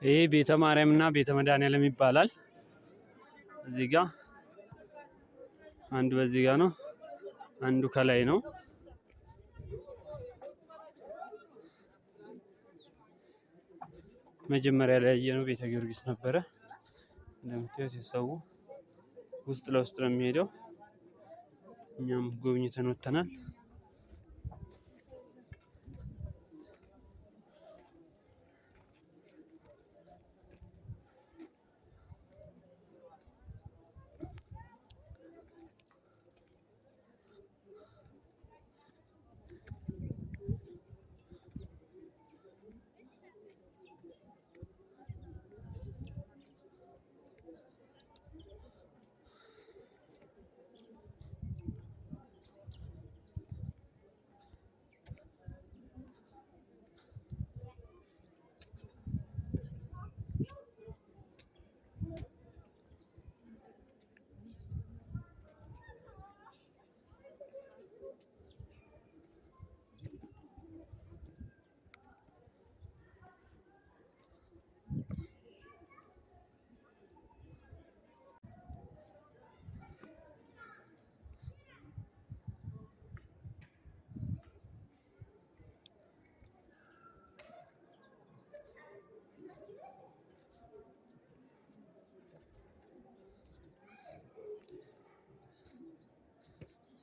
ይሄ ቤተ ማርያም እና ቤተ መድኃኒዓለም ይባላል። እዚህ ጋር አንዱ በዚህ ጋር ነው፣ አንዱ ከላይ ነው። መጀመሪያ ላይ ያየነው ቤተ ጊዮርጊስ ነበረ። እንደምታዩት የሰው ውስጥ ለውስጥ ነው የሚሄደው። እኛም ጎብኝተን ወጥተናል።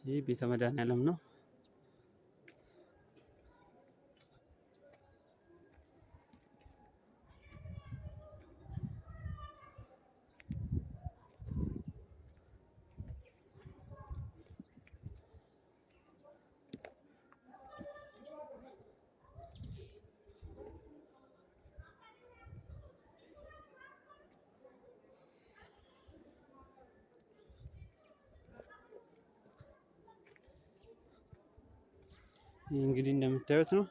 ይህ ቤተ መድኃኒዓለም ነው። ይህ እንግዲህ እንደምታዩት ነው።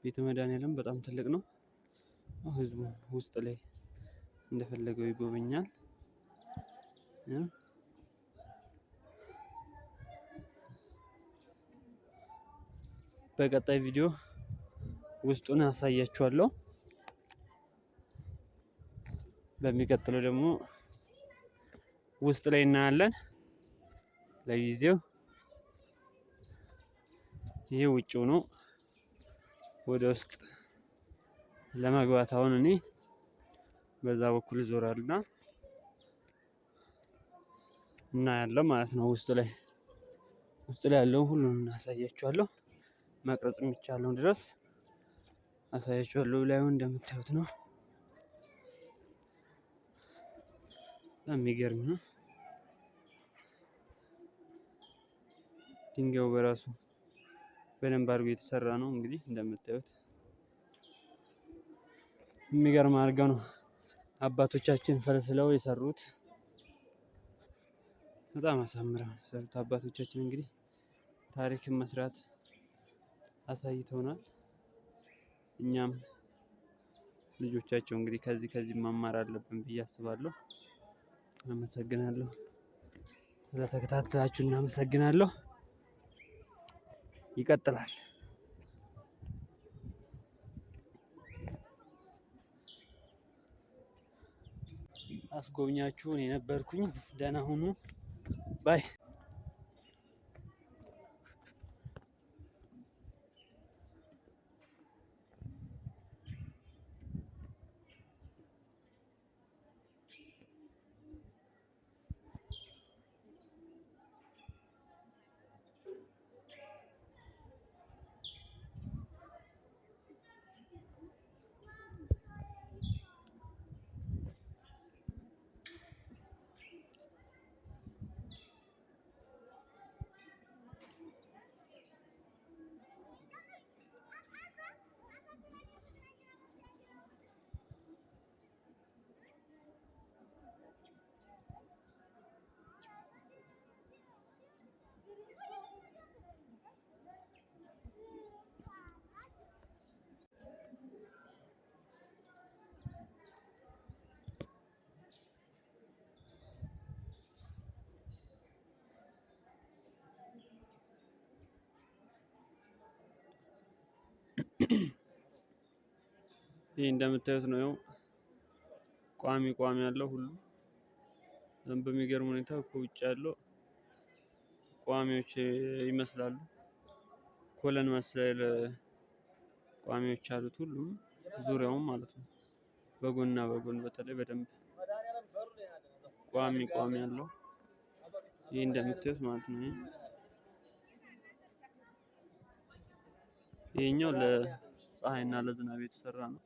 ቤተ መድኃኒዓለም በጣም ትልቅ ነው። ህዝቡ ውስጥ ላይ እንደፈለገው ይጎበኛል። በቀጣይ ቪዲዮ ውስጡን አሳያችኋለሁ። በሚቀጥለው ደግሞ ውስጥ ላይ እናያለን። ለጊዜው ይሄ ውጭው ነው። ወደ ውስጥ ለመግባት አሁን እኔ በዛ በኩል ዞራልና እናያለን ማለት ነው። ውስጥ ላይ ያለውን ሁሉንም እናሳያችኋለሁ። መቅረጽ የሚቻለውን ድረስ አሳያችኋለሁ። ላዩን እንደምታዩት ነው። የሚገርም ነው። ድንጋዩ በራሱ በደንብ አድርጎ የተሰራ ነው። እንግዲህ እንደምታዩት የሚገርም አድርገው ነው አባቶቻችን ፈልፍለው የሰሩት። በጣም አሳምረው የሰሩት አባቶቻችን እንግዲህ ታሪክን መስራት አሳይተውናል። እኛም ልጆቻቸው እንግዲህ ከዚህ መማር አለብን ብዬ አስባለሁ። አመሰግናለሁ። ስለተከታተላችሁ እናመሰግናለሁ። ይቀጥላል። አስጎብኛችሁን የነበርኩኝ ደህና ሁኑ ባይ ይህ እንደምታዩት ነው። ቋሚ ያለው ሁሉ በሚገርም ሁኔታ ከውጭ ያለው ቋሚዎች ይመስላሉ። ኮለን መሰል ቋሚዎች አሉት ሁሉም ዙሪያውን ማለት ነው። በጎንና በጎን በተለይ በደንብ ቋሚ ያለው ይህ እንደምታዩት ማለት ነው። ይሄኛው ለፀሐይና ለዝናብ የተሰራ ነው።